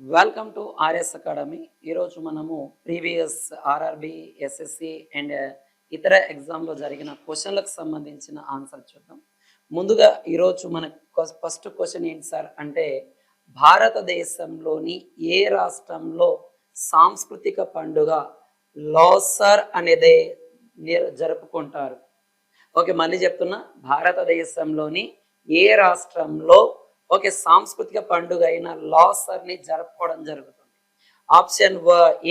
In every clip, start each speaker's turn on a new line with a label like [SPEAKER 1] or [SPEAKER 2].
[SPEAKER 1] Welcome to RS academy. ఈరోజు మనము previous RRB, SSC and ఇతర ఎగ్జామ్లో జరిగిన క్వశ్చన్లకు సంబంధించిన ఆన్సర్ చూద్దాం. ముందుగా ఈరోజు మన ఫస్ట్ క్వశ్చన్ ఏంటి సార్ అంటే, భారతదేశంలోని ఏ రాష్ట్రంలో సాంస్కృతిక పండుగ లోసర్ అనేది జరుపుకుంటారు? ఓకే, మళ్ళీ చెప్తున్నా, భారతదేశంలోని ఏ రాష్ట్రంలో సాంస్కృతిక పండుగ అయిన లాసర్ని జరుపుకోవడం జరుగుతుంది? Option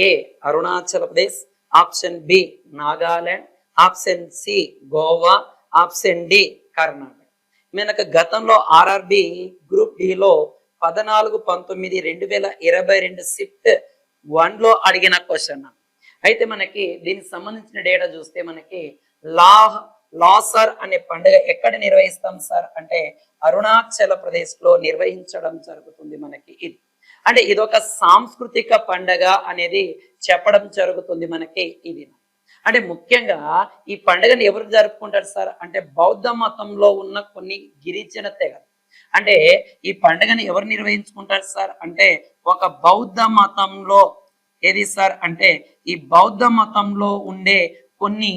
[SPEAKER 1] A Arunachal Pradesh, option B Nagaland, option C Goa, option D Karnataka. మనకు గతంలో ఆర్ఆర్బి గ్రూప్ డిలో 14/19/2022 షిఫ్ట్ 1లో అడిగిన క్వశ్చన్. అయితే మనకి దీనికి సంబంధించిన డేటా చూస్తే మనకి లాసర్ అనే పండుగ ఎక్కడ నిర్వహిస్తాం సార్ అంటే అరుణాచల్ ప్రదేశ్ లో నిర్వహించడం జరుగుతుంది. మనకి ఇది అంటే ఇదొక సాంస్కృతిక పండగ అనేది చెప్పడం జరుగుతుంది మనకి ఇది. అంటే ముఖ్యంగా ఈ పండుగను ఎవరు జరుపుకుంటారు సార్ అంటే బౌద్ధ మతంలో ఉన్న కొన్ని గిరిజన తెగలు. అంటే ఈ పండుగను ఎవరు నిర్వహించుకుంటారు సార్ అంటే ఒక బౌద్ధ మతంలో ఏది సార్ అంటే ఈ బౌద్ధ మతంలో ఉండే కొన్ని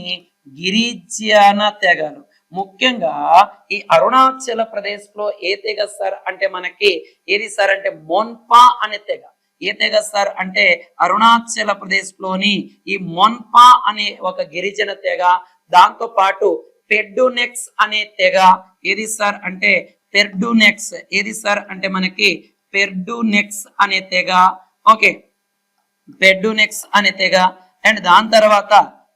[SPEAKER 1] గిరిజన తెగలు. ముఖ్యంగా ఈ అరుణాచల్ ప్రదేశ్ లో ఏ తెగ సార్ అంటే మనకి ఏది సార్ అంటే మోన్పా అనే తెగ. ఏ తెగ సార్ అంటే అరుణాచల్ ప్రదేశ్ లోని ఈ మోన్పా అనే ఒక గిరిజన తెగ. దాంతో పాటు పెడ్డునెక్స్ అనే తెగ. ఏది సార్ అంటే పెర్డునెక్స్. ఏది సార్ అంటే మనకి పెర్డునెక్స్ అనే తెగ. ఓకే, పెడ్డునెక్స్ అనే తెగ. అండ్ దాని తర్వాత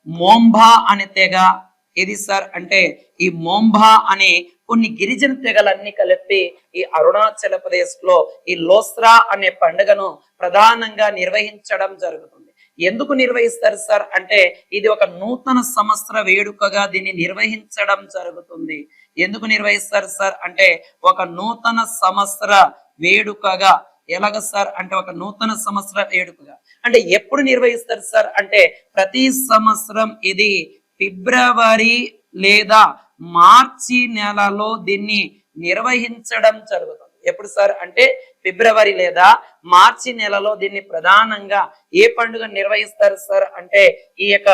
[SPEAKER 1] మోంబా అనే తెగ. ఏది సార్ అంటే ఈ మోంబా అనే కొన్ని గిరిజన తెగలన్నీ కలిపి ఈ అరుణాచల్ ప్రదేశ్ లో ఈ లోస్రా అనే పండుగను ప్రధానంగా నిర్వహించడం జరుగుతుంది. ఎందుకు నిర్వహిస్తారు సార్ అంటే ఇది ఒక నూతన సంవత్సర వేడుకగా దీన్ని నిర్వహించడం జరుగుతుంది. ఎందుకు నిర్వహిస్తారు సార్ అంటే ఒక నూతన సంవత్సర వేడుకగా. ఎలాగ సార్ అంటే ఒక నూతన సంవత్సర వేడుకగా. అంటే ఎప్పుడు నిర్వహిస్తారు సార్ అంటే ప్రతి సంవత్సరం ఇది ఫిబ్రవరి లేదా మార్చి నెలలో దీన్ని నిర్వహించడం జరుగుతుంది. ఎప్పుడు సార్ అంటే ఫిబ్రవరి లేదా మార్చి నెలలో దీన్ని ప్రధానంగా ఏ పండుగ నిర్వహిస్తారు సార్ అంటే ఈ యొక్క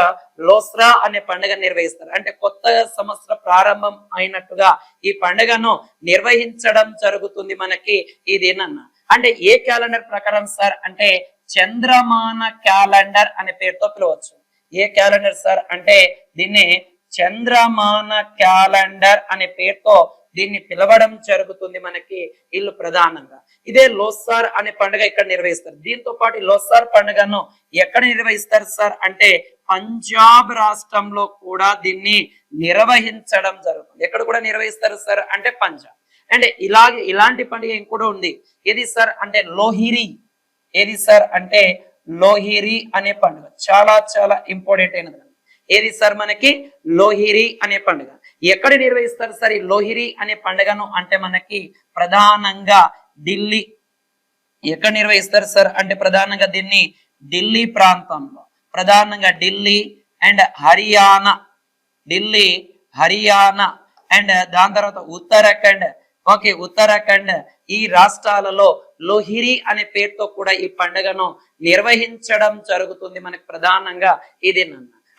[SPEAKER 1] లోస్రా అనే పండుగ నిర్వహిస్తారు. అంటే కొత్త సంవత్సర ప్రారంభం అయినట్టుగా ఈ పండుగను నిర్వహించడం జరుగుతుంది మనకి ఇదేనన్నా. అంటే ఏ క్యాలెండర్ ప్రకారం సార్ అంటే చంద్రమాన క్యాలెండర్ అనే పేరుతో పిలవచ్చు. ఏ క్యాలెండర్ సార్ అంటే దీన్ని చంద్రమాన క్యాలెండర్ అనే పేరుతో దీన్ని పిలవడం జరుగుతుంది మనకి వీళ్ళు ప్రధానంగా. ఇదే లోసార్ అనే పండుగ ఇక్కడ నిర్వహిస్తారు. దీంతో పాటు లోసార్ పండుగను ఎక్కడ నిర్వహిస్తారు సార్ అంటే పంజాబ్ రాష్ట్రంలో కూడా దీన్ని నిర్వహించడం జరుగుతుంది. ఎక్కడ కూడా నిర్వహిస్తారు సార్ అంటే పంజాబ్. అంటే ఇలాంటి పండుగ ఇంకోటి ఉంది. ఏది సార్ అంటే లోహిరి. ఏది సార్ అంటే లోహిరి అనే పండుగ చాలా చాలా ఇంపార్టెంట్ అయినది. ఏది సార్ మనకి లోహిరి అనే పండుగ ఎక్కడ నిర్వహిస్తారు సార్ ఈ లోహిరి అనే పండుగను అంటే మనకి ప్రధానంగా ఢిల్లీ. ఎక్కడ నిర్వహిస్తారు సార్ అంటే ప్రధానంగా దీన్ని ఢిల్లీ ప్రాంతంలో, ప్రధానంగా ఢిల్లీ అండ్ హర్యానా. ఢిల్లీ, హర్యానా అండ్ దాని తర్వాత ఉత్తరాఖండ్. ఓకే, ఉత్తరాఖండ్ ఈ రాష్ట్రాలలో లోహిరి అనే పేరుతో కూడా ఈ పండుగను నిర్వహించడం జరుగుతుంది మనకి ప్రధానంగా ఇది.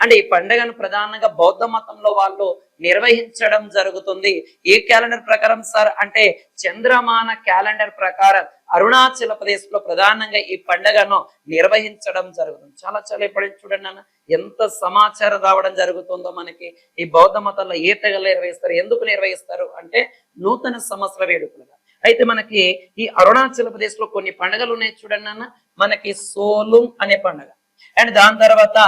[SPEAKER 1] అంటే ఈ పండుగను ప్రధానంగా బౌద్ధ మతంలో వాళ్ళు నిర్వహించడం జరుగుతుంది. ఏ క్యాలెండర్ ప్రకారం సార్ అంటే చంద్రమాన క్యాలెండర్ ప్రకారం అరుణాచల్ ప్రదేశ్ లో ప్రధానంగా ఈ పండుగను నిర్వహించడం జరుగుతుంది. చాలా చాలా ఇప్పుడు చూడండి అన్న ఎంత సమాచారం రావడం జరుగుతుందో మనకి. ఈ బౌద్ధ మతంలో ఏ తెగలు నిర్వహిస్తారు, ఎందుకు నిర్వహిస్తారు అంటే నూతన సంవత్సర వేడుకలుగా. అయితే మనకి ఈ అరుణాచల్ ప్రదేశ్ లో కొన్ని పండుగలు ఉన్నాయి చూడండి అన్న. మనకి సోలుంగ్ అనే పండుగ అండ్ దాని తర్వాత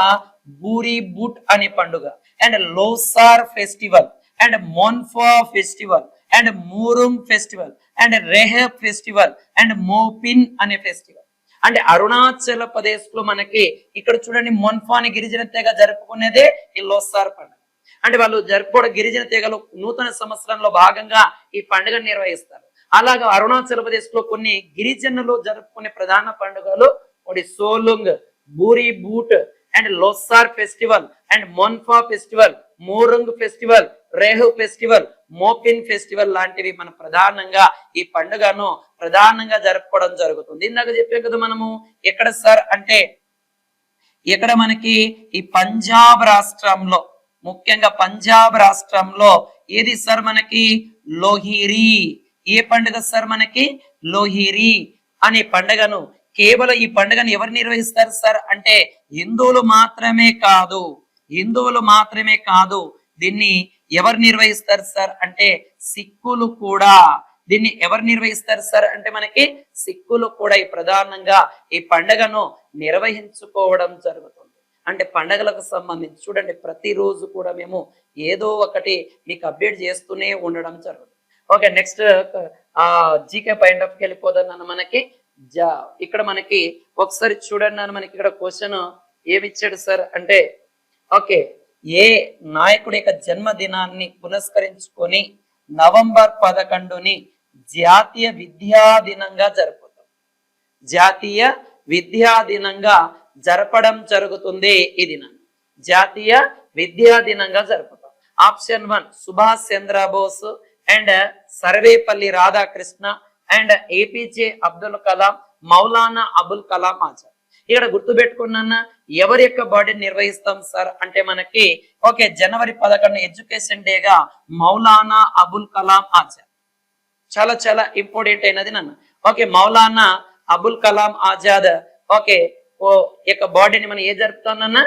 [SPEAKER 1] బూరి బూట్ అనే పండుగ and Losar festival and Monpa festival and Murung festival and Rehab festival and Mopin అనే ఫెస్టివల్. అంటే అరుణాచల్ ప్రదేశ్ లో మనకి ఇక్కడ చూడండి మోన్ఫా అనే గిరిజన తెగ జరుపుకునేదే ఈ లోసార్ పండుగ. అంటే వాళ్ళు జరుపుకోవడం గిరిజన తెగలు నూతన సంవత్సరంలో భాగంగా ఈ పండుగను నిర్వహిస్తారు. అలాగా అరుణాచల్ ప్రదేశ్ లో కొన్ని గిరిజనులు జరుపుకునే ప్రధాన పండుగలు ఒకటి Solung, Boori Boot and Losar festival and Monpa festival, Morang festival, Reh festival, Mopin festival లాంటివి మన ప్రధానంగా ఈ పండుగను ప్రధానంగా జరుపుకోవడం జరుగుతుంది. ఇందాక చెప్పాం కదా మనము ఎక్కడ సార్ అంటే ఇక్కడ మనకి ఈ పంజాబ్ రాష్ట్రంలో, ముఖ్యంగా పంజాబ్ రాష్ట్రంలో ఏది సార్ మనకి లోహిరి. ఏ పండుగ సార్ మనకి లోహిరి అనే పండుగను కేవలం ఈ పండుగను ఎవరు నిర్వహిస్తారు సార్ అంటే హిందువులు మాత్రమే కాదు దీన్ని ఎవరు నిర్వహిస్తారు సార్ అంటే సిక్కులు కూడా. దీన్ని ఎవరు నిర్వహిస్తారు సార్ అంటే మనకి సిక్కులు కూడా ఈ ప్రధానంగా ఈ పండుగను నిర్వహించుకోవడం జరుగుతుంది. అంటే పండుగలకు సంబంధించి చూడండి ప్రతిరోజు కూడా మేము ఏదో ఒకటి మీకు అప్డేట్ చేస్తూనే ఉండడం జరుగుతుంది. Okay, next GK point of వెళ్ళిపోదన్నాను. మనకి ఇక్కడ మనకి ఒకసారి చూడండి నాన్న, మనకి ఇక్కడ క్వశ్చన్ ఏమి ఇచ్చాడు సార్ అంటే ఓకే, ఏ నాయకుడి యొక్క జన్మదినాన్ని పురస్కరించుకొని నవంబర్ 11ని జాతీయ విద్యా దినంగా జరుపుతాం. జాతీయ విద్యా దినంగా జరపడం జరుగుతుంది. ఈ దినాన్ని జాతీయ విద్యా దినంగా జరుపుతాం. Option 1 Subhash Chandrabose and Sarvepalli Radhakrishna and APJ Abdul Kalam, Maulana Abul Kalam Azad. ఇక్కడ గుర్తుపెట్టుకున్నా ఎవరి యొక్క బర్త్డే నిర్వహిస్తాం సార్ అంటే మనకి ఓకే జనవరి 11 ఎడ్యుకేషన్ డేగా మౌలానా అబుల్ కలాం ఆజాద్. చాలా చాలా ఇంపార్టెంట్ అయినది నన్ను. ఓకే, మౌలానా అబుల్ కలాం ఆజాద్ ఓకే యొక్క బర్త్డేని మనం ఏ జరుపుతామన్నా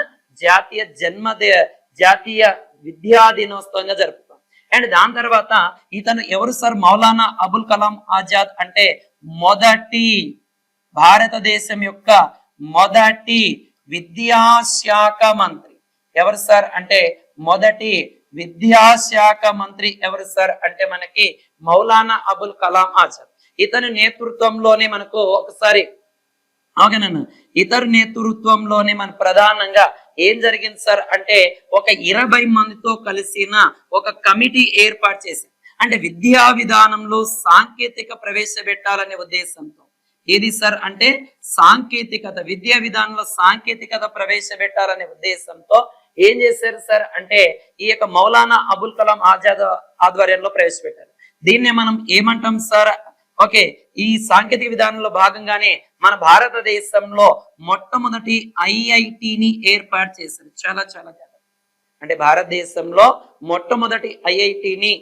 [SPEAKER 1] జాతీయ విద్యా దినోత్సవంగా జరుపుతాం. అండ్ దాని తర్వాత ఇతను ఎవరు సార్ మౌలానా అబుల్ కలాం ఆజాద్ అంటే మొదటి భారతదేశం యొక్క మొదటి విద్యాశాఖ మంత్రి. ఎవరు సార్ అంటే మొదటి విద్యాశాఖ మంత్రి ఎవరు సార్ అంటే మనకి మౌలానా అబుల్ కలాం ఆజాద్. ఇతని నేతృత్వంలోనే మనకు ఒకసారి ఓకేనన్నా ఇతరు నేతృత్వంలోనే మన ప్రధానంగా ఏం జరిగింది సార్ అంటే ఒక 20 మందితో కలిసిన ఒక కమిటీ ఏర్పాటు చేసింది. అంటే విద్యా విధానంలో సాంకేతిక ప్రవేశపెట్టాలనే ఉద్దేశంతో ఏది సార్ అంటే సాంకేతికత, విద్యా విధానంలో సాంకేతికత ప్రవేశపెట్టాలనే ఉద్దేశంతో ఏం చేశారు సార్ అంటే ఈ యొక్క మౌలానా అబుల్ కలాం ఆజాద్ ఆధ్వర్యంలో ప్రవేశపెట్టారు. దీన్నే మనం ఏమంటాం సార్ ఓకే, ఈ సాంకేతిక విధానంలో భాగంగానే మన భారతదేశంలో మొట్టమొదటి ఐఐటిని ఏర్పాటు చేశారు. చాలా చాలా అంటే భారతదేశంలో మొట్టమొదటి ఐఐటిని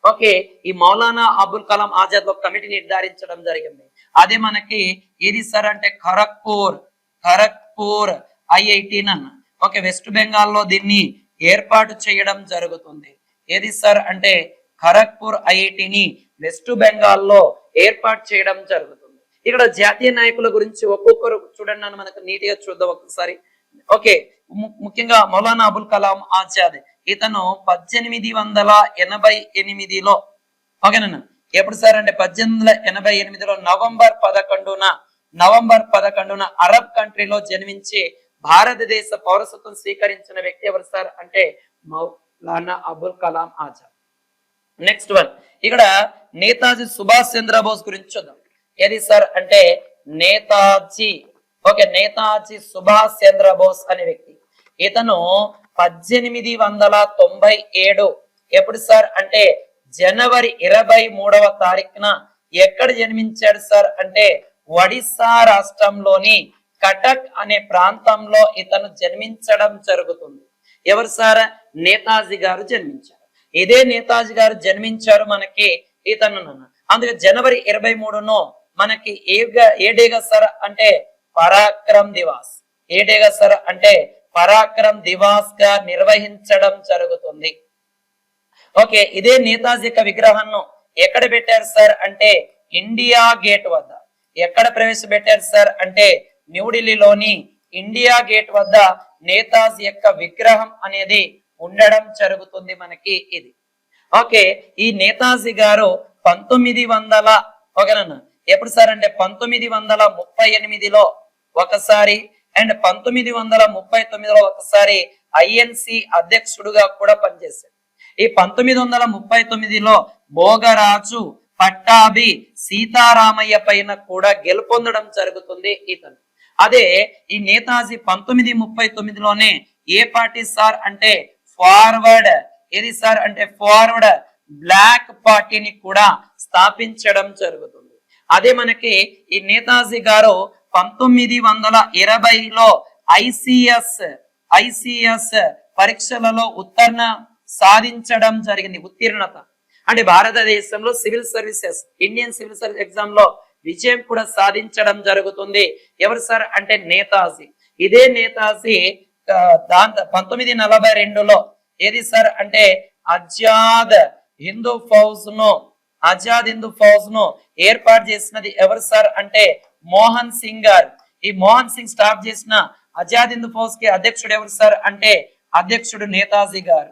[SPEAKER 1] ఓకే ఈ మౌలానా అబుల్ కలాం ఆజాద్ ఒక కమిటీ నిర్ధారించడం జరిగింది. అదే మనకి ఏది సార్ అంటే ఖరగ్పూర్ ఐఐటి అన్న ఓకే వెస్ట్ బెంగాల్లో దీన్ని ఏర్పాటు చేయడం జరుగుతుంది. ఏది సార్ అంటే ఖరగ్పూర్ ఐఐటిని వెస్ట్ బెంగాల్లో ఏర్పాటు చేయడం జరుగుతుంది. ఇక్కడ జాతీయ నాయకుల గురించి ఒక్కొక్కరు చూడండి నన్ను మనకు నీట్గా చూద్దాం ఒకసారి. ఓకే, ముఖ్యంగా మౌలానా అబుల్ కలాం ఆజాద్ ఇతను 1888లో ఓకేనా ఎప్పుడు సార్ అంటే 1888లో నవంబర్ 11న అరబ్ కంట్రీలో జన్మించి భారతదేశ పౌరసత్వం స్వీకరించిన వ్యక్తి ఎవరు సార్ అంటే మౌలానా అబుల్ కలాం ఆజాద్. నెక్స్ట్ వన్ ఇక్కడ నేతాజీ సుభాష్ చంద్రబోస్ గురించి చూద్దాం. ఏది సార్ అంటే నేతాజీ సుభాష్ చంద్రబోస్ అనే వ్యక్తి. ఇతను 1897 ఎప్పుడు సార్ అంటే జనవరి 23వ తారీఖున ఎక్కడ జన్మించాడు సార్ అంటే ఒడిస్సా రాష్ట్రంలోని కటక్ అనే ప్రాంతంలో ఇతను జన్మించడం జరుగుతుంది. ఎవరు సార్ నేతాజీ గారు జన్మించారు. ఇదే నేతాజీ గారు జన్మించారు మనకి ఇతను. అందుకే జనవరి 23ను మనకి ఏ డేగా సార్ అంటే పరాక్రమ్ దివాస్. ఏ డేగా సార్ అంటే పరాక్రమ్ దివాస్ గా నిర్వహించడం జరుగుతుంది. ఓకే, ఇదే నేతాజీ యొక్క విగ్రహాన్ని ఎక్కడ పెట్టారు సార్ అంటే ఇండియా గేట్ వద్ద. ఎక్కడ ప్రవేశపెట్టారు సార్ అంటే న్యూఢిల్లీలోని ఇండియా గేట్ వద్ద నేతాజీ యొక్క విగ్రహం అనేది ఉండడం జరుగుతుంది మనకి ఇది. ఓకే, ఈ నేతాజీ గారు 1900 ఓకేనా ఎప్పుడు సార్ అంటే 1938లో ఒకసారి అండ్ 1939లో ఒకసారి ఐఎన్సి అధ్యక్షుడుగా కూడా పనిచేశాడు. ఈ 1939లో భోగరాజు పట్టాభి సీతారామయ్య పైన కూడా గెలుపొందడం జరుగుతుంది ఇతను. అదే ఈ నేతాజీ 1939లోనే ఏ పార్టీ సార్ అంటే ఫార్వర్డ్ ఏది సార్ అంటే ఫార్వర్డ్ బ్లాక్ పార్టీని కూడా స్థాపించడం జరుగుతుంది. అదే మనకి ఈ నేతాజీ గారు 1920లో ఐసిఎస్ పరీక్షలలో సాధించడం జరిగింది. ఉత్తీర్ణత అంటే భారతదేశంలో civil services Indian civil service exam లో విజయం కూడా సాధించడం జరుగుతుంది. ఎవరు సార్ అంటే నేతాజీ. ఇదే నేతాజీ 1942లో ఏది సార్ అంటే ఆజాద్ హిందూ ఫౌజ్ ను ఏర్పాటు చేసినది ఎవరు సార్ అంటే మోహన్ సింగ్ గారు. ఈ మోహన్ సింగ్ స్టార్ట్ చేసిన ఆజాద్ హిందూ ఫౌజ్ కి అధ్యక్షుడు ఎవరు సార్ అంటే అధ్యక్షుడు నేతాజీ గారు.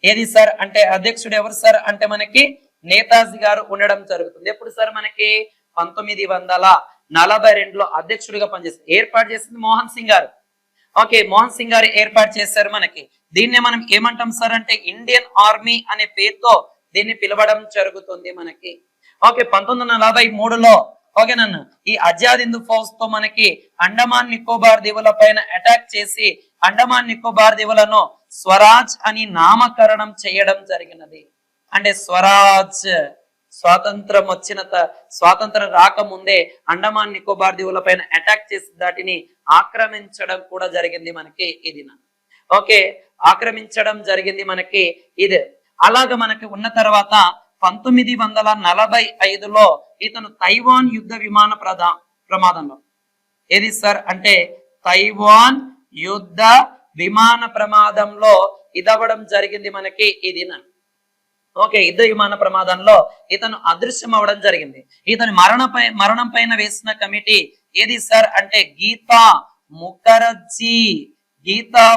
[SPEAKER 1] ఏది సార్ అంటే అధ్యక్షుడు ఎవరు సార్ అంటే మనకి నేతాజీ గారు ఉండడం జరుగుతుంది. ఎప్పుడు సార్ మనకి 1942లో అధ్యక్షుడిగా పనిచేస్తారు. ఏర్పాటు చేసింది మోహన్ సింగ్ గారు. ఓకే, మోహన్ సింగ్ గారు ఏర్పాటు చేశారు మనకి. దీన్నే మనం ఏమంటాం సార్ అంటే ఇండియన్ ఆర్మీ అనే పేరుతో దీన్ని పిలవడం జరుగుతుంది మనకి. ఓకే, 1943లో ఓకే నన్ను ఈ ఆజాద్ హిందూ ఫౌజ్ తో మనకి అండమాన్ నికోబార్ దీవుల పైన అటాక్ చేసి అండమాన్ నికోబార్ దీవులను స్వరాజ్ అని నామకరణం చేయడం జరిగినది. అంటే స్వరాజ్ స్వాతంత్రం రాకముందే అండమాన్ నికోబార్ దీవుల పైన అటాక్ చేసి దాటిని ఆక్రమించడం కూడా జరిగింది మనకి ఇది. ఓకే, ఆక్రమించడం జరిగింది మనకి ఇది. అలాగ మనకి ఉన్న తర్వాత 1945లో ఇతను తైవాన్ యుద్ధ విమాన ప్రమాదంలో ఏది సార్ అంటే తైవాన్ యుద్ధ విమాన ప్రమాదంలో ఇదవ్వడం జరిగింది మనకి ఇది. ఓకే, యుద్ధ విమాన ప్రమాదంలో ఇతను అదృశ్యం అవ్వడం జరిగింది. ఇతని మరణం పైన వేసిన కమిటీ ఏది సార్ అంటే గీతా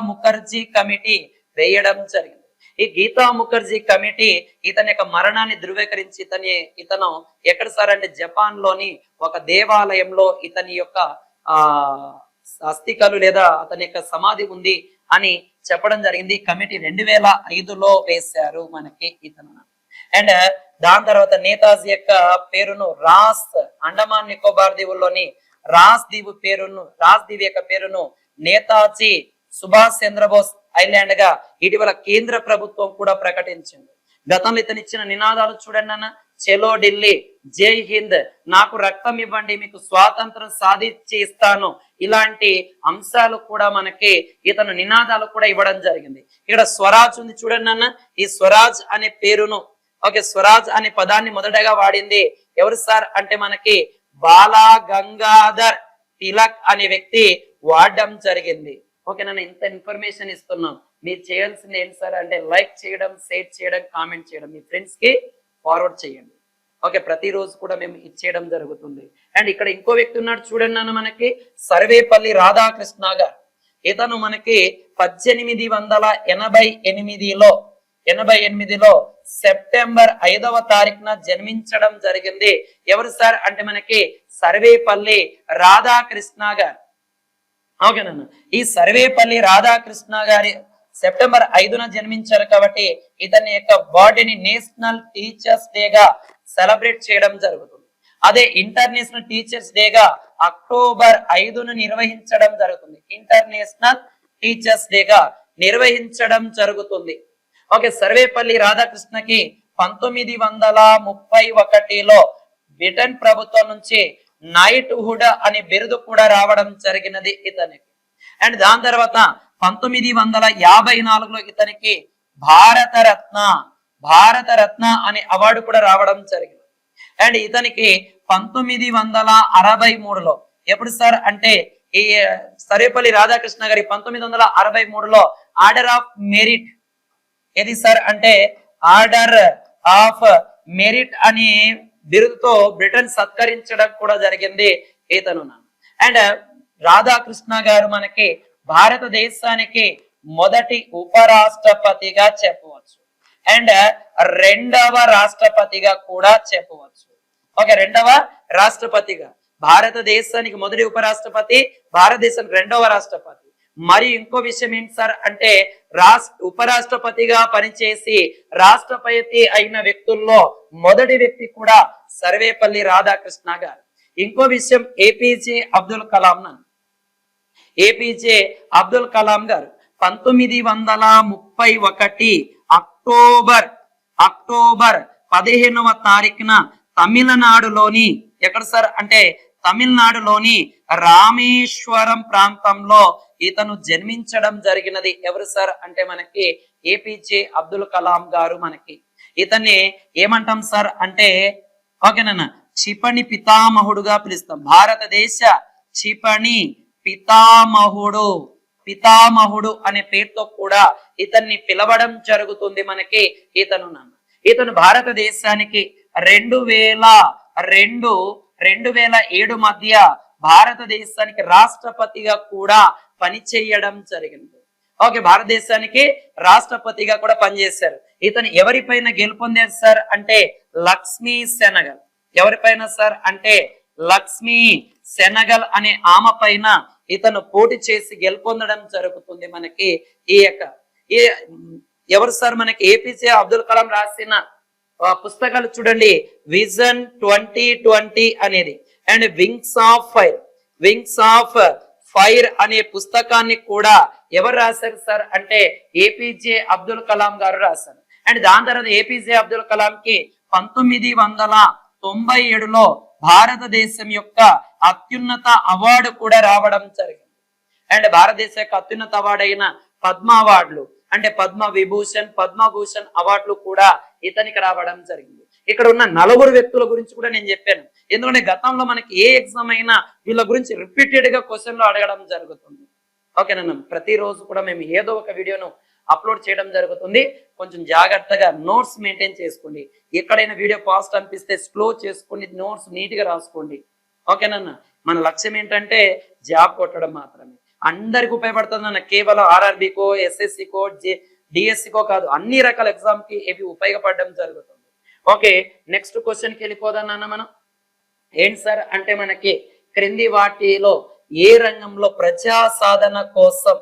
[SPEAKER 1] ముఖర్జీ కమిటీ వేయడం జరిగింది. ఈ గీతా ముఖర్జీ కమిటీ ఇతని యొక్క మరణాన్ని ధృవీకరించి ఇతను ఎక్కడ సార్ అంటే జపాన్ లోని ఒక దేవాలయంలో ఇతని యొక్క అస్థికలు లేదా అతని యొక్క సమాధి ఉంది అని చెప్పడం జరిగింది. కమిటీ 2005లో వేశారు మనకి ఇతను. అండ్ దాని తర్వాత నేతాజీ యొక్క పేరును అండమాన్ నికోబార్ దీవుల్లోని రాస్ దీవి యొక్క పేరును నేతాజీ సుభాష్ చంద్రబోస్ ఐలాండ్ గా ఇటీవల కేంద్ర ప్రభుత్వం కూడా ప్రకటించింది. గతంలో ఇతను ఇచ్చిన నినాదాలు చూడండి అన్న, చెలో ఢిల్లీ, జై హింద్, నాకు రక్తం ఇవ్వండి, మీకు స్వాతంత్రం సాధించి ఇస్తాను, ఇలాంటి అంశాలు కూడా మనకి ఇతను నినాదాలు కూడా ఇవ్వడం జరిగింది. ఇక్కడ స్వరాజ్ ఉంది చూడండి అన్న, ఈ స్వరాజ్ అనే పేరును స్వరాజ్ అనే పదాన్ని మొదటగా వాడింది ఎవరు సార్ అంటే మనకి బాలా గంగాధర్ తిలక్ అనే వ్యక్తి వాడడం జరిగింది. ఓకే, నన్ను ఇంత ఇన్ఫర్మేషన్ ఇస్తున్నాం, మీరు చేయాల్సింది ఏంటి సార్ అంటే లైక్ చేయడం, షేర్ చేయడం, కామెంట్ చేయడం, మీ ఫ్రెండ్స్ కి ఫార్వర్డ్ చేయండి. ఓకే, ప్రతిరోజు కూడా మేము ఇచ్చేయడం జరుగుతుంది. అండ్ ఇక్కడ ఇంకో వ్యక్తి ఉన్నాడు చూడండి అన్న, మనకి సర్వేపల్లి రాధాకృష్ణ గారు. ఇతను మనకి 1888లో సెప్టెంబర్ 5వ తారీఖున జన్మించడం జరిగింది. ఎవరు సార్ అంటే మనకి సర్వేపల్లి రాధాకృష్ణ గారు. ఓకేనన్నా, ఈ సర్వేపల్లి రాధాకృష్ణ గారి సెప్టెంబర్ 5న జన్మించారు కాబట్టి ఇతని యొక్క బర్త్డేని నేషనల్ టీచర్స్ డేగా సెలబ్రేట్ చేయడం జరుగుతుంది. అదే ఇంటర్నేషనల్ టీచర్స్ డేగా అక్టోబర్ 5ను నిర్వహించడం జరుగుతుంది. ఇంటర్నేషనల్ టీచర్స్ డేగా నిర్వహించడం జరుగుతుంది. ఓకే, సర్వేపల్లి రాధాకృష్ణకి 1931లో బ్రిటన్ ప్రభుత్వం నుంచి నైట్ హుడ్ అనే బిరుదు కూడా రావడం జరిగినది ఇతనికి. అండ్ దాని తర్వాత 1954లో ఇతనికి భారతరత్న అనే అవార్డు కూడా రావడం జరిగింది. అండ్ ఇతనికి 1963లో ఎప్పుడు సార్ అంటే ఈ సర్వేపల్లి రాధాకృష్ణ గారి 1963లో ఆర్డర్ ఆఫ్ మెరిట్ ఏది సార్ అంటే ఆర్డర్ ఆఫ్ మెరిట్ అనే బిరుదుతో బ్రిటన్ సత్కరించడం కూడా జరిగింది ఇతను. అండ్ రాధాకృష్ణ గారు మనకి భారతదేశానికి మొదటి ఉపరాష్ట్రపతిగా చెప్పవచ్చు అండ్ రెండవ రాష్ట్రపతిగా కూడా చెప్పవచ్చు. ఓకే, రెండవ రాష్ట్రపతిగా, భారతదేశానికి మొదటి ఉపరాష్ట్రపతి, భారతదేశానికి రెండవ రాష్ట్రపతి. మరి ఇంకో విషయం ఏంటి సార్ అంటే ఉపరాష్ట్రపతిగా పనిచేసి రాష్ట్రపతి అయిన వ్యక్తుల్లో మొదటి వ్యక్తి కూడా సర్వేపల్లి రాధాకృష్ణ గారు. ఇంకో విషయం ఏపీజే అబ్దుల్ కలాం గారు 1931 అక్టోబర్ 15వ తారీఖున తమిళనాడులోని ఎక్కడ సార్ అంటే తమిళనాడులోని రామేశ్వరం ప్రాంతంలో ఇతను జన్మించడం జరిగినది. ఎవరు సార్ అంటే మనకి ఏపీజే అబ్దుల్ కలాం గారు. మనకి ఇతన్ని ఏమంటాం సార్ అంటే ఓకేనా క్షిపణి పితామహుడుగా పిలుస్తాం. భారతదేశ క్షిపణి పితామహుడు అనే పేరుతో కూడా ఇతన్ని పిలవడం జరుగుతుంది. మనకి ఇతను భారతదేశానికి 2007 మధ్య భారతదేశానికి రాష్ట్రపతిగా కూడా పనిచేయడం జరిగింది. ఓకే, భారతదేశానికి రాష్ట్రపతిగా కూడా పనిచేశారు. ఇతను ఎవరిపైన గెలుపొందారు సార్ అంటే లక్ష్మీ సెనగల్. ఎవరిపైన సార్ అంటే లక్ష్మీ సెనగల్ అనే ఆమె పైన ఇతను పోటీ చేసి గెలుపొందడం జరుగుతుంది. మనకి ఎవరు సార్ మనకి ఏపీజే అబ్దుల్ కలాం రాసిన పుస్తకాలు చూడండి. విజన్ 2020 అనేది అండ్ వింగ్స్ ఆఫ్ ఫైర్ అనే పుస్తకాన్ని కూడా ఎవరు రాశారు సార్ అంటే ఏపీజే అబ్దుల్ కలాం గారు రాశారు. అండ్ దాని తర్వాత ఏపీజే అబ్దుల్ కలాం కి 1997లో భారతదేశం యొక్క అత్యున్నత అవార్డు కూడా రావడం జరిగింది. అండ్ భారతదేశ యొక్క అత్యున్నత అవార్డు అయిన పద్మ అవార్డులు అంటే పద్మభూషణ్ అవార్డులు కూడా ఇతనికి రావడం జరిగింది. ఇక్కడ ఉన్న 4 వ్యక్తుల గురించి కూడా నేను చెప్పాను. ఎందుకంటే గతంలో మనకి ఏ ఎగ్జామ్ అయినా వీళ్ళ గురించి రిపీటెడ్ గా క్వశ్చన్లు అడగడం జరుగుతుంది. ఓకేనా, ప్రతిరోజు కూడా మేము ఏదో ఒక వీడియోను అప్లోడ్ చేయడం జరుగుతుంది. కొంచెం జాగ్రత్తగా నోట్స్ మెయింటైన్ చేసుకోండి. ఎక్కడైనా వీడియో ఫాస్ట్ అనిపిస్తే స్లో చేసుకోండి, నోట్స్ నీట్ గా రాసుకోండి. ఓకేనన్నా, మన లక్ష్యం ఏంటంటే జాబ్ కొట్టడం మాత్రమే. అందరికి ఉపయోగపడుతుంది అన్న, కేవలం ఆర్ఆర్బీకో ఎస్ఎస్సికో డిఎస్సికో కాదు, అన్ని రకాల ఎగ్జామ్ కి ఇవి ఉపయోగపడడం జరుగుతుంది. ఓకే, నెక్స్ట్ క్వశ్చన్కి వెళ్ళిపోదాం మనం. ఏంటి సార్ అంటే మనకి క్రింది వాటిలో ఏ రంగంలో ప్రజా సాధన కోసం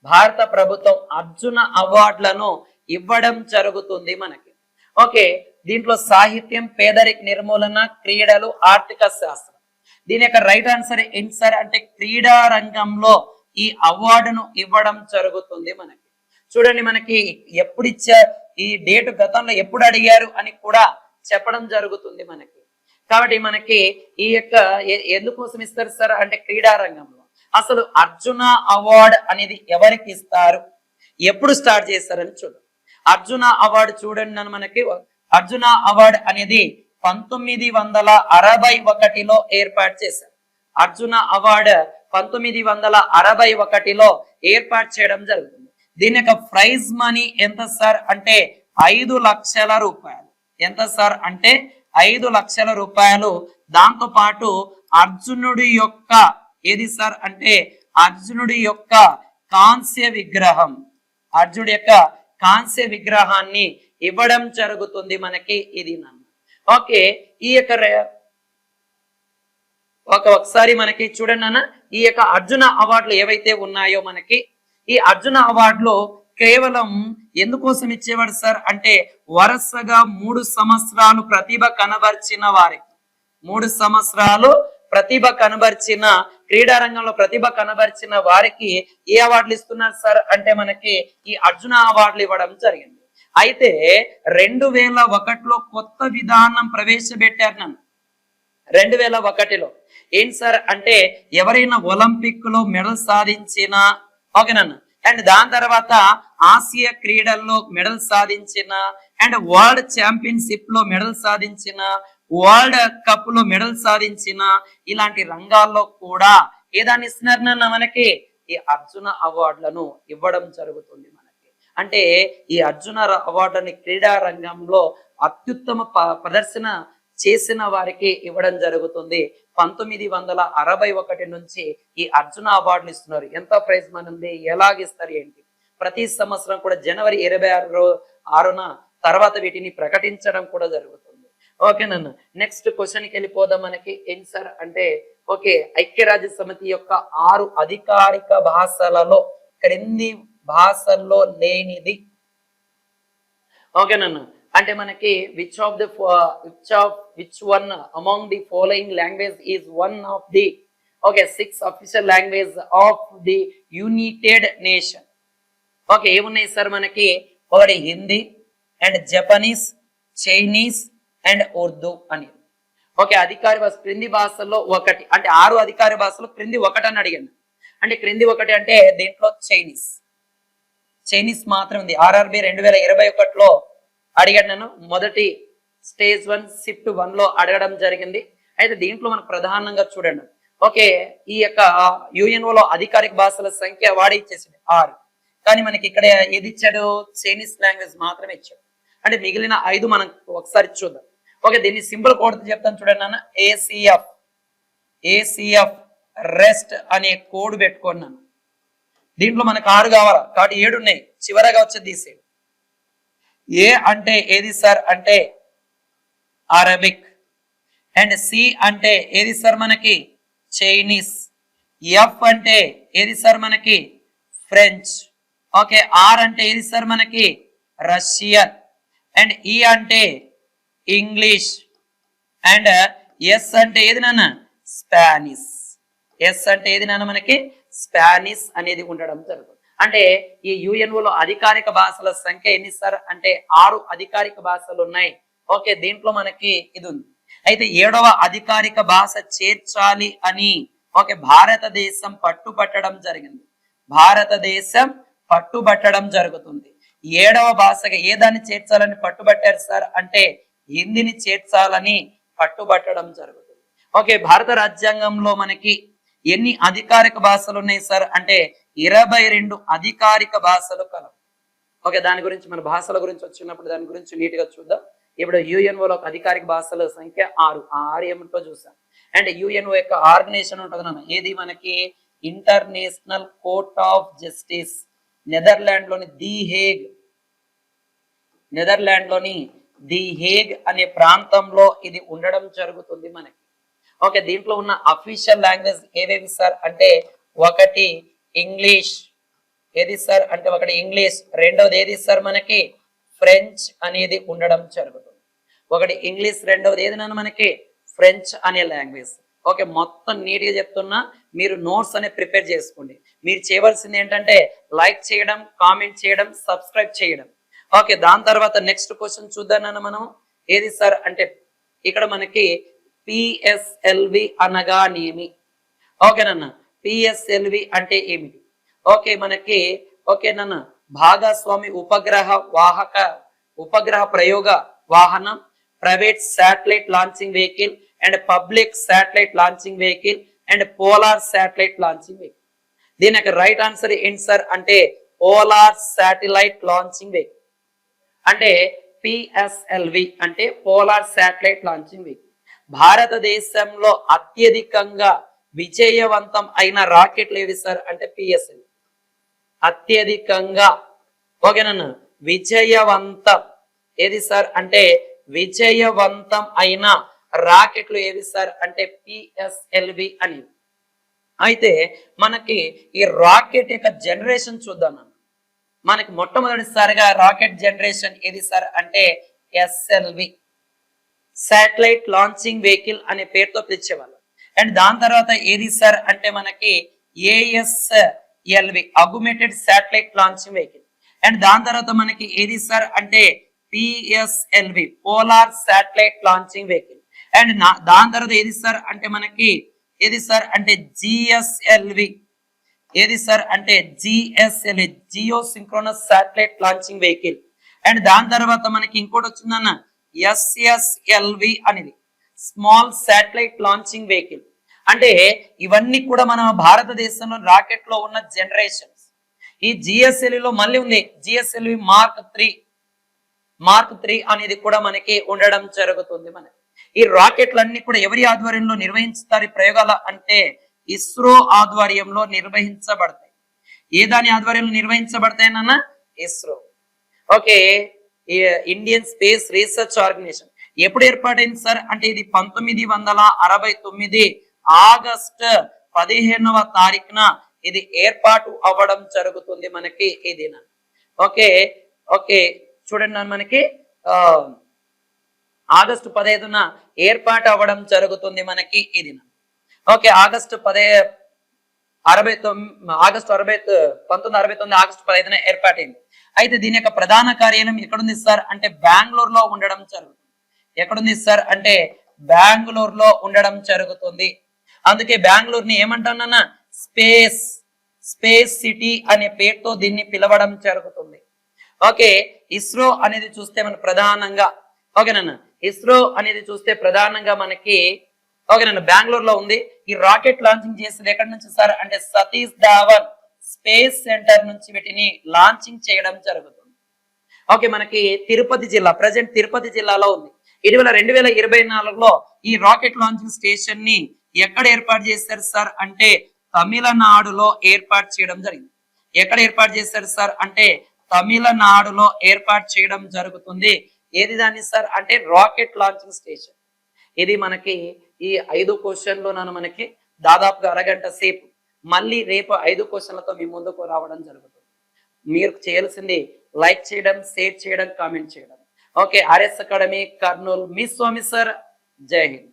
[SPEAKER 1] భారత ప్రభుత్వం అర్జున అవార్డులను ఇవ్వడం జరుగుతుంది మనకి? ఓకే, దీంట్లో సాహిత్యం, పేదరిక నిర్మూలన, క్రీడలు, ఆర్థిక శాస్త్రం. దీని యొక్క రైట్ ఆన్సర్ ఏంటి సార్ అంటే క్రీడా రంగంలో ఈ అవార్డును ఇవ్వడం జరుగుతుంది మనకి. చూడండి, మనకి ఎప్పుడు ఇచ్చారు, ఈ డేట్ గతంలో ఎప్పుడు అడిగారు అని కూడా చెప్పడం జరుగుతుంది మనకి. కాబట్టి మనకి ఈ యొక్క ఎందుకోసం ఇస్తారు సార్ అంటే క్రీడా రంగంలో. అసలు అర్జున అవార్డు అనేది ఎవరికి ఇస్తారు, ఎప్పుడు స్టార్ట్ చేస్తారని చూడండి. అర్జున అవార్డు చూడండి నన్ను, మనకి అర్జున అవార్డు అనేది 1961లో ఏర్పాటు చేశారు. అర్జున అవార్డు 1961లో ఏర్పాటు చేయడం జరుగుతుంది. దీని యొక్క ప్రైజ్ మనీ ఎంత సార్ అంటే 5 లక్షల రూపాయలు. ఎంత సార్ అంటే 5 లక్షల రూపాయలు. దాంతో పాటు అర్జునుడి యొక్క ఏది సార్ అంటే అర్జునుడి యొక్క కాంస్య విగ్రహం, అర్జునుడి యొక్క కాంస్య విగ్రహాన్ని ఇవ్వడం జరుగుతుంది మనకి. ఇది నన్ను ఓకే, ఈ యొక్క ఒకసారి మనకి చూడండి అన్న, ఈ యొక్క అర్జున అవార్డులు ఏవైతే ఉన్నాయో మనకి, ఈ అర్జున అవార్డులో కేవలం ఎందుకోసం ఇచ్చేవాడు సార్ అంటే వరుసగా 3 సంవత్సరాలు ప్రతిభ కనబర్చిన వారికి, 3 సంవత్సరాలు ప్రతిభ కనబర్చిన క్రీడా రంగంలో ప్రతిభ కనబర్చిన వారికి ఏ అవార్డులు ఇస్తున్నారు సార్ అంటే మనకి ఈ అర్జున అవార్డులు ఇవ్వడం జరిగింది. అయితే 2001లో కొత్త విధానం ప్రవేశపెట్టారు నన్ను. 2001లో ఏంటి సార్ అంటే ఎవరైనా ఒలింపిక్ లో మెడల్ సాధించిన, ఓకేనన్నా, అండ్ దాని తర్వాత ఆసియా క్రీడల్లో మెడల్ సాధించిన, అండ్ వరల్డ్ ఛాంపియన్షిప్ లో మెడల్ సాధించిన, వరల్డ్ కప్ లో మెడల్ సాధించిన, ఇలాంటి రంగాల్లో కూడా ఏదాన్ని ఇస్తున్నారు నాన్న మనకి ఈ అర్జున అవార్డులను ఇవ్వడం జరుగుతుంది మనకి. అంటే ఈ అర్జున అవార్డుని క్రీడా రంగంలో అత్యుత్తమ ప్రదర్శన చేసిన వారికి ఇవ్వడం జరుగుతుంది. 1961 నుంచి ఈ అర్జున అవార్డులు ఇస్తున్నారు. ఎంత ప్రైజ్ మనీ ఉంది, ఎలాగిస్తారు ఏంటి, ప్రతి సంవత్సరం కూడా జనవరి 26న తర్వాత వీటిని ప్రకటించడం కూడా జరుగుతుంది. ఓకేనన్న, నెక్స్ట్ క్వశ్చన్కి వెళ్ళిపోదాం. మనకి ఏం సార్ అంటే ఓకే, ఐక్యరాజ్య సమితి యొక్క 6 అధికారిక భాషలలో క్రింది భాషల్లో లేనిది. ఓకేనన్న, అంటే మనకి which one among the following language is one of the 6 official language of the United Nation. Okay, ఏమున్నాయి సార్ మనకి? ఒకటి Hindi and Japanese, Chinese and Urdu అని. ఓకే, అధికారి భాష క్రింది భాషల్లో ఒకటి అంటే 6 అధికారి భాషలు క్రింది ఒకటి అని అడిగాను. అంటే క్రింది ఒకటి అంటే దీంట్లో చైనీస్ మాత్రం ఉంది. ఆర్ఆర్బి 2021లో అడిగాను నేను. మొదటి స్టేజ్ 1 షిఫ్ట్ 1లో అడగడం జరిగింది. అయితే దీంట్లో మనకు ప్రధానంగా చూడండి, ఓకే, ఈ యొక్క యుఎన్ఓలో అధికారిక భాషల సంఖ్య వాడి ఇచ్చేసింది 6. కానీ మనకి ఇక్కడ ఏది ఇచ్చాడు? చైనీస్ లాంగ్వేజ్ మాత్రమే ఇచ్చాడు. అంటే మిగిలిన 5 మనం ఒకసారి చూద్దాం. ఓకే, దీన్ని సింపుల్ కోడ్ చెప్తాను చూడండి నాన్న. ఏసీఎఫ్ రెస్ట్ అనే కోడ్ పెట్టుకున్నాను. దీంట్లో మనకు 6 కావాలా కాబట్టి 7 ఉన్నాయి, చివరగా వచ్చేది తీసేది. ఏ అంటే ఏది సార్ అంటే అరబిక్, అండ్ సి అంటే ఏది సార్ మనకి? చైనీస్. ఎఫ్ అంటే ఏది సార్ మనకి? ఫ్రెంచ్. ఓకే, ఆర్ అంటే ఏది సార్ మనకి? రష్యన్. అండ్ ఈ అంటే ఇంగ్లీష్. అండ్ ఎస్ అంటే ఏది నాన్న? స్పానిష్. ఎస్ అంటే ఏది నాన్న మనకి? స్పానిష్ అనేది ఉండడం జరుగుతుంది. అంటే ఈ యుఎన్ఓలో అధికారిక భాషల సంఖ్య ఎన్ని సార్ అంటే 6 అధికారిక భాషలు ఉన్నాయి. ఓకే, దీంట్లో మనకి ఇది ఉంది. అయితే 7వ అధికారిక భాష చేర్చాలి అని ఓకే భారతదేశం పట్టుబట్టడం జరిగింది. భారతదేశం పట్టుబట్టడం జరుగుతుంది. 7వ భాషగా ఏ దాన్ని చేర్చాలని పట్టుబట్టారు సార్ అంటే హిందీని చేర్చాలని పట్టుబట్టడం జరుగుతుంది. ఓకే, భారత రాజ్యాంగంలో మనకి ఎన్ని అధికారిక భాషలు ఉన్నాయి సార్ అంటే 22 అధికారిక భాషలు కలవు. ఓకే, దాని గురించి మన భాషల గురించి వచ్చినప్పుడు దాని గురించి నీట్ గా చూద్దాం. ఇప్పుడు యుఎన్ఓలో అధికారిక భాషల సంఖ్య 6. 6 ఏమిటో చూసాం. అండ్ యుఎన్ఓ యొక్క ఆర్గనైజేషన్ ఉంటుంది నాన్న, ఏది మనకి? International court of justice. Netherland లోని ది హేగ్ అనే ప్రాంతంలో ఇది ఉండడం జరుగుతుంది మనకి. ఓకే, దీంట్లో ఉన్న అఫీషియల్ లాంగ్వేజ్ ఏవేవి సార్ అంటే ఒకటి ఇంగ్లీష్. ఏది సార్ అంటే ఒకటి ఇంగ్లీష్. రెండవది ఏది సార్ మనకి? ఫ్రెంచ్ అనేది ఉండడం జరుగుతుంది. ఒకటి ఇంగ్లీష్, రెండవది ఏది నాన్న మనకి? ఫ్రెంచ్ అనే లాంగ్వేజ్. ఓకే, మొత్తం నీట్ గా చెప్తున్నా, మీరు నోట్స్ అనేది ప్రిపేర్ చేసుకోండి. మీరు చేయవలసింది ఏంటంటే లైక్ చేయడం, కామెంట్ చేయడం, సబ్స్క్రైబ్ చేయడం. ఓకే, దాని తర్వాత నెక్స్ట్ క్వశ్చన్ చూద్దాం నాన్న మనం. ఏది సార్ అంటే ఇక్కడ మనకి పిఎస్ఎల్వి అనగానేమి? ఓకేనన్న, పిఎస్ఎల్వి అంటే ఏమిటి? ఓకే, మనకి ఓకే నాన్న భాగస్వామి ఉపగ్రహ ప్రయోగ వాహనం, private satellite launching vehicle and public satellite launching vehicle and polar satellite launching vehicle. దీని యొక్క రైట్ ఆన్సర్ ఏంటి సార్ అంటే పోలార్ శాటిలైట్ లాంచింగ్ వెహికల్. అంటే పిఎస్ఎల్వి అంటే పోలార్ శాటిలైట్ లాంచింగ్ వెహికల్. భారతదేశంలో అత్యధికంగా విజయవంతం అయిన రాకెట్లు ఏవి సార్ అంటే పిఎస్ఎల్వి. అత్యధికంగా ఓకేనన్నా విజయవంతం ఏది సార్ అంటే విజయవంతం అయిన రాకెట్లు ఏవి సార్ అంటే పిఎస్ఎల్వి అని. అయితే మనకి ఈ రాకెట్ యొక్క జనరేషన్ చూద్దాం. మనకి మొట్టమొదటిసారిగా రాకెట్ జనరేషన్ ఏది సార్ అంటే ఎస్ఎల్వి, శాటిలైట్ లాంచింగ్ వెహికల్ అనే పేరుతో పిలిచేవాళ్ళు. అండ్ దాని తర్వాత ఏది సార్ అంటే మనకి ASLV, augmented satellite launching vehicle. And దాని తర్వాత మనకి ఏది సార్ అంటే PSLV, polar satellite launching vehicle. And దాని తర్వాత ఏది సార్ అంటే మనకి ఏది సార్ అంటే జిఎస్ఎల్వి. ఏది సార్ అంటే GSLV, geosynchronous satellite launching vehicle. And దాని తర్వాత మనకి ఇంకోటి వచ్చిందన్న ఎస్ఎస్ఎల్వి అనేది, స్మాల్ శాటిలైట్ లాంచింగ్ వెహికల్. అంటే ఇవన్నీ కూడా మన భారతదేశంలో రాకెట్ లో ఉన్న జనరేషన్స్. ఈ జిఎస్ఎల్విలో మళ్ళీ ఉంది జిఎస్ఎల్వి మార్క్ 3 అనేది కూడా మనకి ఉండడం జరుగుతుంది. మనకి ఈ రాకెట్లన్నీ కూడా ఎవరి ఆధ్వర్యంలో నిర్వహిస్తారు ఈ ప్రయోగాలు అంటే ఇస్రో ఆధ్వర్యంలో నిర్వహించబడతాయి. ఏ దాని ఆధ్వర్యంలో నిర్వహించబడతాయన్న ISRO. Okay, Indian space research organisation ఎప్పుడు ఏర్పాటైంది సార్ అంటే ఇది 1969 ఆగస్టు 15వ తారీఖున ఇది ఏర్పాటు అవ్వడం జరుగుతుంది మనకి ఈ దిన. ఓకే ఓకే చూడండి మనకి ఆగస్టు 15న ఏర్పాటు అవ్వడం జరుగుతుంది మనకి ఈ దిన. ఓకే, ఆగస్టు 1969 ఆగస్టు 15న ఏర్పాటైంది. అయితే దీని యొక్క ప్రధాన కార్యాలయం ఎక్కడుంది సార్ అంటే బెంగళూరులో ఉండడం జరుగుతుంది. ఎక్కడుంది సార్ అంటే బెంగళూరులో ఉండడం జరుగుతుంది. అందుకే బెంగళూరుని ఏమంటానన్నా స్పేస్ స్పేస్ సిటీ అనే పేరుతో దీన్ని పిలవడం జరుగుతుంది. ఓకే, ఇస్రో అనేది చూస్తే మన ప్రధానంగా ఓకేనన్నా ఇస్రో అనేది చూస్తే ప్రధానంగా మనకి ఓకేనన్నా బెంగళూరులో ఉంది. ఈ రాకెట్ లాంచింగ్ చేసేది ఎక్కడి నుంచి సార్ అంటే సతీష్ ధావన్ స్పేస్ సెంటర్ నుంచి వీటిని లాంచింగ్ చేయడం జరుగుతుంది. ఓకే, మనకి తిరుపతి జిల్లా ప్రజెంట్ తిరుపతి జిల్లాలో ఉంది. ఇటీవల 2024లో ఈ రాకెట్ లాంచింగ్ స్టేషన్ ని ఎక్కడ ఏర్పాటు చేశారు సార్ అంటే తమిళనాడులో ఏర్పాటు చేయడం జరిగింది. ఎక్కడ ఏర్పాటు చేశారు సార్ అంటే తమిళనాడులో ఏర్పాటు చేయడం జరుగుతుంది. ఏది దాన్ని సార్ అంటే రాకెట్ లాంచింగ్ స్టేషన్. ఇది మనకి ఈ 5 క్వశ్చన్లు మనకి దాదాపుగా అరగంట సేపు. మళ్ళీ రేపు 5 క్వశ్చన్లతో మీ ముందుకు రావడం జరుగుతుంది. మీరు చేయాల్సింది లైక్ చేయడం, షేర్ చేయడం, కామెంట్ చేయడం. ఓకే, ఆర్ఎస్ అకాడమీ కర్నూలు, మీ స్వామి సార్. జై హింద్.